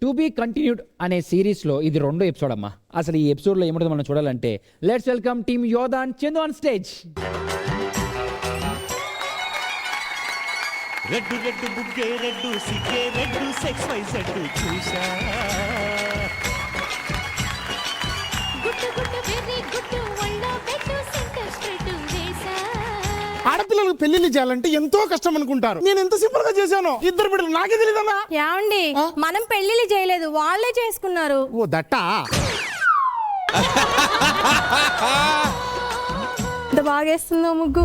To be continued అనే సిరీస్లో ఇది 2వ ఎపిసోడ్ అమ్మా. అసలు ఈ ఎపిసోడ్లో ఏముంటుందో మనం చూడాలంటే let's welcome team Yodha and Chandu on stage. Red red బుగ్గే రెడ్డు సిగ్గే రెడ్డు సెక్స్ వై సెడ్డు చూసా గుట్టు గుట్టు వెర్రి గుట్టు వల్ల పెట్టు సెంటర్ స్ట్రైట్ వేసా. ఆడపిల్లలకు పెళ్లిళ్ళు చేయాలంటే ఎంతో కష్టం అనుకుంటారు. నేను ఎంత సింపుల్ గా చేశాను. 2 బిడ్డలు నాకే తెలియదమ్మా. యాండి మనం పెళ్లిళ్ళు చేయలేదు, వాళ్ళే చేసుకున్నారు. ఓ దట్టా. ఎంత బాగేస్తుందో ముగ్గు.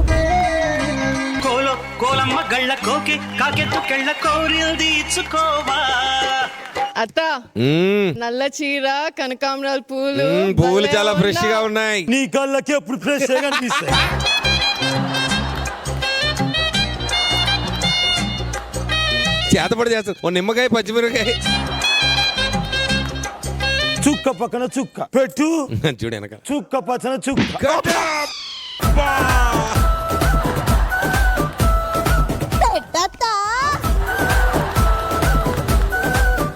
కోలమ్మ గళ్ళ కోకి కాకెత్తు కెళ్ళ కోరిల్ది ఇచ్చుకోవా. అత్త నల్ల చీర కనకాంబరాల పూలు పూలు చాలా ఫ్రెష్ గా ఉన్నాయి. నీ కళ్ళకి ఎప్పుడు ఫ్రెష్ గా కనిపిస్తాయి. చేతపడి చేస్తాను. ఓ నిమ్మకాయ పచ్చిమిరకాయ చుక్క పక్కన చుక్క పెట్టు చూడు వెనక చుక్క పక్కన చుక్క.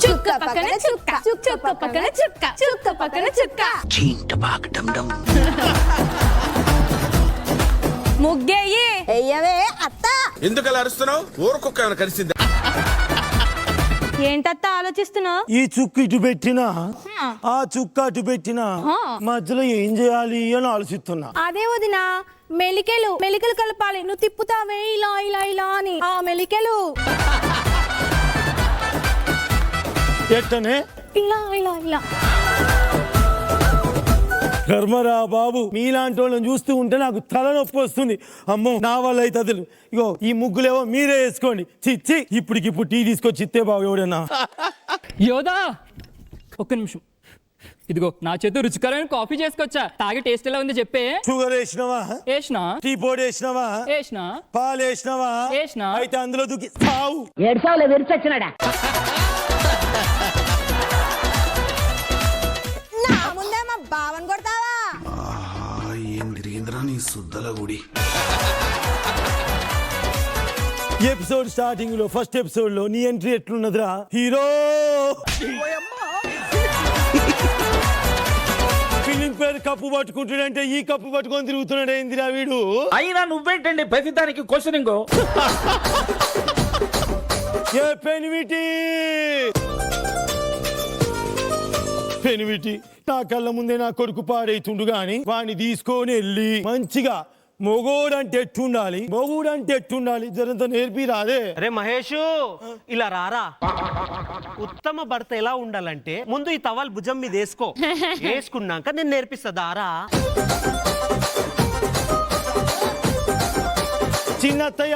చుక్క పక్కన చుక్క, చుక్క పక్కన చుక్క, చుక్క పక్కన చుక్క. ముగ్గేయి ఎయ్యవే అత్త. ఎందుకు అలా అరుస్తున్నావు? ఊరకొక్క ఏమైనా కలిసిందా? ఏంటత్త ఆలోచిస్తున్నావు? ఈ చుక్క ఇటు పెట్టినా ఆ చుక్క అటు పెట్టినా మధ్యలో ఏం చేయాలి అని ఆలోచిస్తున్నా. అదే వదినా, మెలికలు మెలికలు కలపాలి. నువ్వు తిప్పుతావే ఇలా ఇలా ఇలా అని. ఆ మెలికలు ఎట్టనే ఇలా ఇలా ఇలా. కర్మరా బాబు, మీలాంటి వాళ్ళని చూస్తూ ఉంటే నాకు తలనొప్పి వస్తుంది. అమ్మో నా వల్ల అయితే అసలు. ఇగో ఈ ముగ్గులేవో మీరే వేసుకోండి. చిచ్చి ఇప్పటికిప్పుడు టీ తీసుకొచ్చి ఇస్తే బాబు ఎవడన్నా. యోధా ఒక్క నిమిషం, ఇదిగో నా చేతి రుచికరమైన కాఫీ చేసుకొచ్చా. తాగి టేస్ట్ ఎలా ఉంది చెప్పే. షుగర్ వేసినవా? వేసినా. టీ పొడి వేసినవా? వేసినా. పాలు వేసినవా? వేసినా. అయితే అందులో దూకి సావు. నా ముందే మా బావని కొడతావా? ఎపిసోడ్ స్టార్టింగ్ లో ఫస్ట్ ఎపిసోడ్ లో నీ ఎంట్రీ ఎట్లున్నదిరా హీరో? ఫిలిం పేరు కప్పు పట్టుకుంటాడంటే ఈ కప్పు పట్టుకొని తిరుగుతున్నాడు. ఏందిరా వీడు? అయినా నువ్వేంటండి ప్రతిదానికి క్వశ్చనింగ్? ఏ పెనివిటి పెనివిటి నా కళ్ళ ముందే నా కొడుకు పాడైతుండు గాని వాడిని తీసుకొని వెళ్ళి మంచిగా మొగోడంటే ఎట్టుండాలి, మొగుడంటే ఎట్టుండాలి జరంత నేర్పి రాదే. అరే మహేష్, ఇలా రారా. ఉత్తమ భర్త ఎలా ఉండాలంటే ముందు ఈ టవల్ భుజం మీద వేసుకో. వేసుకున్నాక నేను నేర్పిస్తా దారా. చిన్నత్తయ్య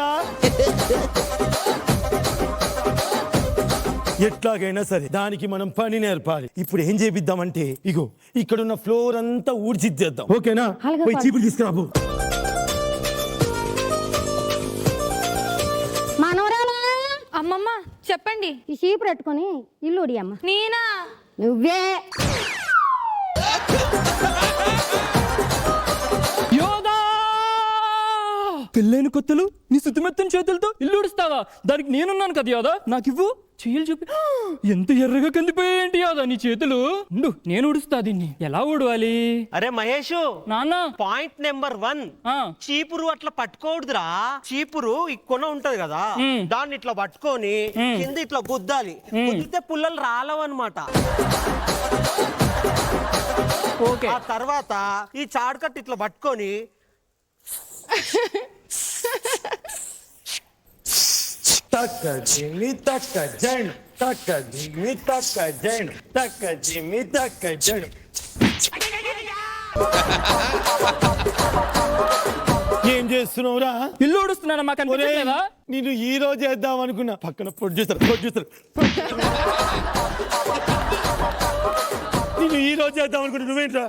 ఎట్లాగైనా సరే దానికి మనం పని నేర్పాలి. ఇప్పుడు ఏం చేపిద్దామంటే ఇగో ఇక్కడున్న ఫ్లోర్ అంతా ఊడ్చిద్దేద్దాం. ఓకేనా? పోయి చీపులు తీసుకురాబు. మనవరాలా? అమ్మమ్మ చెప్పండి. ఈ చీపు పెట్టుకొని ఇల్లు ఉడియమ్మ. నేనా? నువ్వే. యోధా పెళ్ళైన కొత్తలు నీ శుతిమెత్తని చేతులతో ఇల్లు ఉడుస్తావా? దానికి నేనున్నాను కదా యోధా, నాకివ్వు. చెయ్యలు చూపి. ఎంత ఎర్రగా కందిపోయాయేంటి యోధా నీ చేతులు? ఉండు, నేను ఉడుస్తా దీన్ని. ఎలా ఊడవాలి? అరే మహేష్, నాన్న పాయింట్ నెంబర్ 1, చీపురు అట్లా పట్టుకోవద్దురా. చీపురు ఈ కొన ఉంటది కదా, దాన్ని ఇట్లా పట్టుకొని కింద ఇట్లా గుద్దాలి. గుద్దితే పుల్లలు రాలవన్నమాట. ఓకే. ఆ తర్వాత ఈ చాడుకట్టు ఇట్లా పట్టుకొని తక్క జిమ్మి తక్క జండ్, తక్క జిమ్మి తక్క జండ్, తక్క జిమ్మి తక్క జండ్. ఏం చేస్తున్నావురా? ఇల్లు ఉడుస్తున్నాను. మాకు అనిపించలేదా? నేను హీరో చేద్దాం అనుకున్నా. పక్కన ప్రొడ్యూసర్ నేను హీరో చేద్దాం అనుకున్నా. నువ్వేంట్రా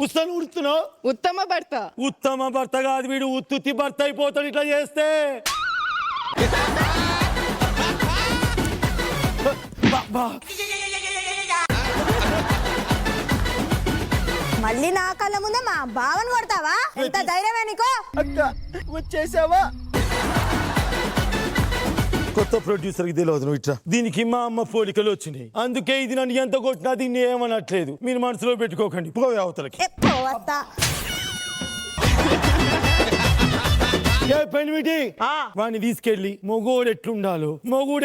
ఉస్తాను ఉడుతున్నావు? ఉత్తమ భర్త. ఉత్తమ భర్త కాదు వీడు, ఉత్తుత్తి భర్త అయిపోతాడు ఇట్లా చేస్తే. మళ్ళీ నా కళ్ళ ముందే మా బావని కొడతావా? ఎంత ధైర్యమే నీకో? అక్క వచ్చేసావా? కొత్త ప్రొడ్యూసర్ కి తెలియదు నువ్వు ఇట్లా. దీనికి మా అమ్మ పోలికలు వచ్చినాయి, అందుకే ఇది నన్ను ఎంత కొట్టినా దీన్ని ఏమనట్లేదు. మీరు మనసులో పెట్టుకోకండి, పోవే అవతలకి. వాడిని తీసుకెళ్ళి మొగోడు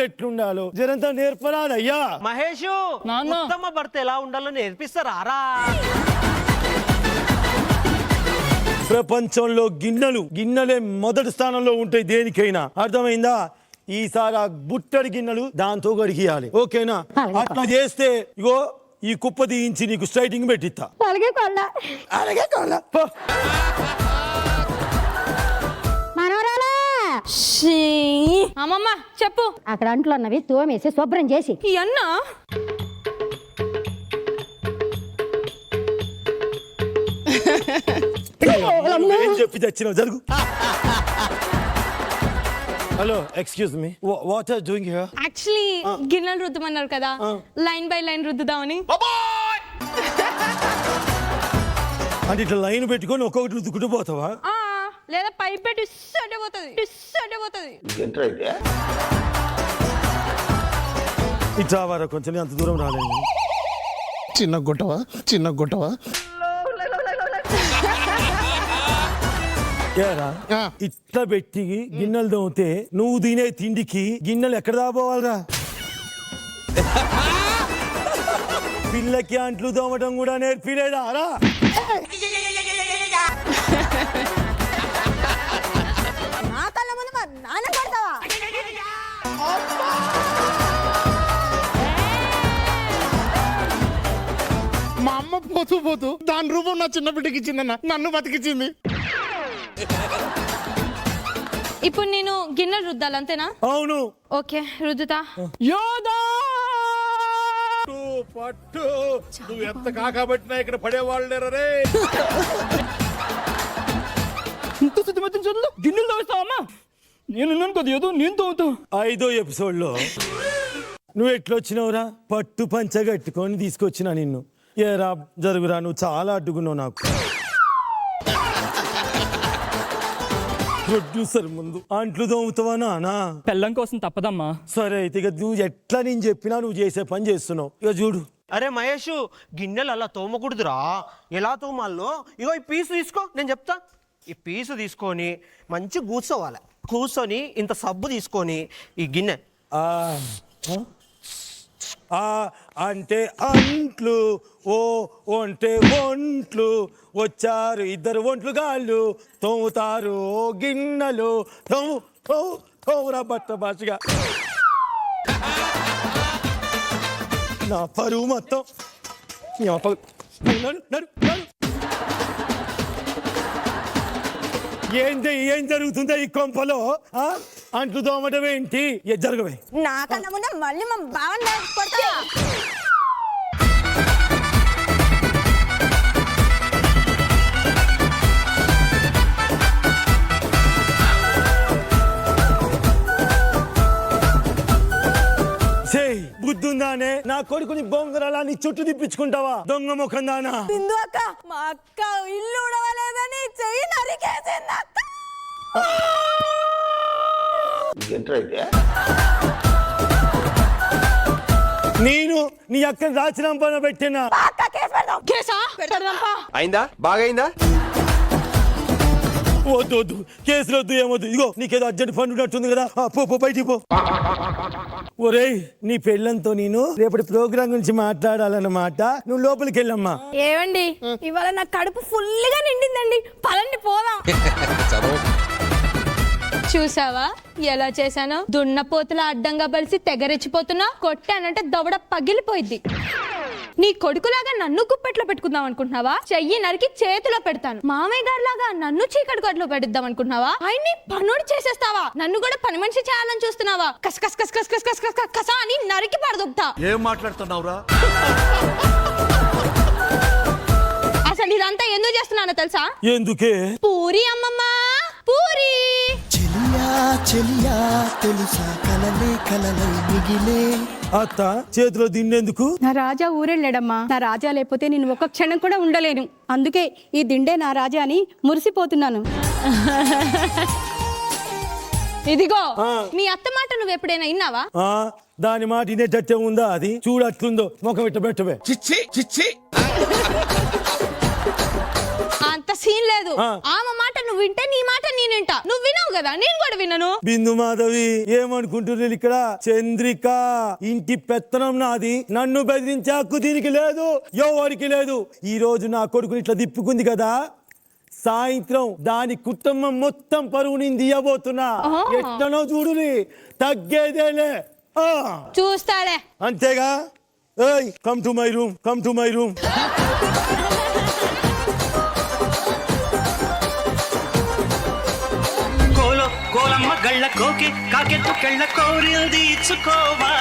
ఎట్లుండాలో జరంతా నేర్పరాదయ్యా. మహేష్ నాన్న. ఉత్తమ భర్త ఎలా ఉండాలో నేర్పిస్తారా? ప్రపంచంలో గిన్నెలే మొదటి స్థానంలో ఉంటాయి దేనికైనా, అర్థమైందా? ఈసారి ఆ బుట్టడి గిన్నెలు దాంతో గడిగియాలి, ఓకేనా? అట్లా చేస్తే ఇగో ఈ కుప్ప తీయించి నీకు స్ట్రైటింగ్ పెట్టిస్తా. అలాగే కొల్లా. పో. అమ్మమ్మ చెప్పు. అక్కడ అంట్లు అన్నవి తోమేసి శుభ్రం చేసి ఈ అన్న ఏం చెప్పి తెచ్చినావు, జరుగు. Hello, excuse me, what are doing here? Actually గిన్నెలు రుద్దమన్నారు కదా, లైన్ బై లైన్ రుద్దుదామని. అంటే ఇట్లా లైన్ పెట్టుకొని ఒక్కొక్కటి రుద్దుకుంటూ పోతావా? లేదా పైప్ పెట్టి ఇస్సంటే పోతుంది. ఇట్లా వారా కొంచెం, అంత దూరం రాలేదు. చిన్న గుట్టవా ఏరా, ఇట్లా పెట్టి గిన్నెలు తోమితే నువ్వు తినే తిండికి గిన్నెలు ఎక్కడ దాపోవాలరా? పిల్లకి అంట్లు తోమటం కూడా నేర్పిలేదా రా? మా అమ్మ పోతూ దాని రూపం నా చిన్న బిడ్డకి ఇచ్చిందన్న, నన్ను బతికిచ్చింది. ఇప్పుడు నేను గిన్నెలు రుద్దాలి అంతేనా? అవును. ఓకే, రుద్దుతా. యోధా పట్టు, నువ్వు ఎంత కాకబట్టినా ఇక్కడ పడేవాళ్ళు రే. ఇంత శుద్ధమతిని చదువు గిన్నెలు తోస్తావమ్మా? నేనున్నాను కదా ఏదో, నేను తోముతా. 5వ ఎపిసోడ్లో నువ్వు ఎట్లొచ్చినావురా? పట్టు పంచ కట్టుకొని తీసుకొచ్చినా నిన్ను. ఏరా జరుగురా, నువ్వు చాలా అడ్డుకున్నావు నాకు. ప్రొడ్యూసర్ ముందు అంట్లు తోముతావా నానా? పెళ్ళం కోసం తప్పదమ్మా. సరే అయితే ఇక నువ్వు ఎట్లా నేను చెప్పినా నువ్వు చేసే పని చేస్తున్నావు. ఇక చూడు. అరే మహేష్, గిన్నెలు అలా తోమకూడదురా. ఎలా తోమాలో ఇగో ఈ పీసు తీసుకో, నేను చెప్తా. ఈ పీసు తీసుకొని మంచి కూర్చొని ఇంత సబ్బు తీసుకొని ఈ గిన్నె అంటే అంట్లు, ఓ అంటే ఒంట్లు, వచ్చారు 2 ఒంట్లు గాళ్ళు, తోముతారు గిన్నెలు, తోమురా బట్ట భాషగా. నా పరువు మొత్తం ఏం జరుగుతుందో ఈ కొంపలో? అంట్లు తోమటం ఏంటి? జరగవే. నాకన్నా ముందు మళ్ళీ మా బావని కొడతా. బుద్ధుందానే? నా కొడుకుని బొంగరాలా నీ చుట్టూ తిప్పించుకుంటావా? దొంగ ముఖం దానా. బిందు అక్క, మా అక్క ఇల్లు ఉడవలేదని చెయ్యి నరికేసింది అక్క. నేను నీ అక్కని రాచినంపన పెట్టినా. కేసా పెడదాంపా. అయిందా? బాగైందా? వద్దు, కేసులు వద్దు, ఏమొద్దు. ఇగో నీకేదో అర్జెంట్ పని ఉన్నట్టుంది కదా, పో బయటికి పో. ఒరేయ్, నీ పెళ్ళంతో నేను రేపటి ప్రోగ్రామ్ గురించి మాట్లాడాలన్నమాట. నువ్వు లోపలికి వెళ్ళమ్మా. ఏవండి, ఇవాళ నా కడుపు ఫుల్గా నిండిందండి, పదండి పోదాం. చూసావా ఎలా చేశానో? దున్నపోతుల అడ్డంగా బలిసి తెగరెచ్చిపోతున్నా, కొట్టానంటే దవడ పగిలిపోయింది. నీ కొడుకులాగా నన్ను గుప్పెట్లో పెట్టుకుందాం అనుకుంటున్నావా? చెయ్యి నరికి చేతిలో పెడతాను. మామయ్య గారి లాగా నన్ను చీకటి గొడ్లో పెట్టుద్దాం అనుకుంటున్నావా? ఆయన్ని పనుడు చేసేస్తావా? నన్ను కూడా పని మనిషి చేయాలని చూస్తున్నావా? కస్ కస్ కస్ కస్ కస్ కస్ కస్ కసా అని నరికి పడదొక్తా. ఏం మాట్లాడుతున్నావురా? అసలు ఇదంతా ఎందుకు చేస్తున్నానో తెలుసా? ఎందుకే? పూరి అమ్మమ్మ పూరి. చెలియా తెలుసా కలలే కలలై మిగిలే. అత్త చేతిలో దిండెందుకు? నా రాజా ఊరెళ్ళాడమ్మా. నా రాజా లేకపోతే నేను ఒక్క క్షణం కూడా ఉండలేను. అందుకే ఈ దిండే నా రాజా అని మురిసిపోతున్నాను. ఇదిగో ఆ. మీ అత్త మాట నువ్వు ఎప్పుడైనా విన్నావా? ఆ దాని మాట వినేటట్టే ఉందా అది? చూడట్లుందో ముఖం ఇట్ట పెట్టవే. చిచ్చి చిచ్చి అంత సీన్ లేదు. ఆ. ఆమె మాట నువ్వు వింటే నీ మాట నేను వింటా. నువ్వు వినవు కదా, నేను కూడా వినను. బిందు మాధవి ఏమనుకుంటున్నారు ఇక్కడ? చంద్రిక ఇంటి పెత్తనం నాది, నన్ను బెదిరించే హక్కు దీనికి లేదు, ఎవరికి లేదు. ఈ రోజు నా కొడుకుని ఇట్లా తిప్పుకుంది కదా, సాయంత్రం దాని కుటుంబం మొత్తం పరువుని తీయబోతున్నా. ఎట్లనో చూడుని, తగ్గేదేలే. చూస్తాలే. అంతేగా? Hey come to my room, come to my room. కోలమ్మ గళ్ళ కోకి కాకెత్తు కెళ్ళ కోరిల్ది ఇచ్చుకోవా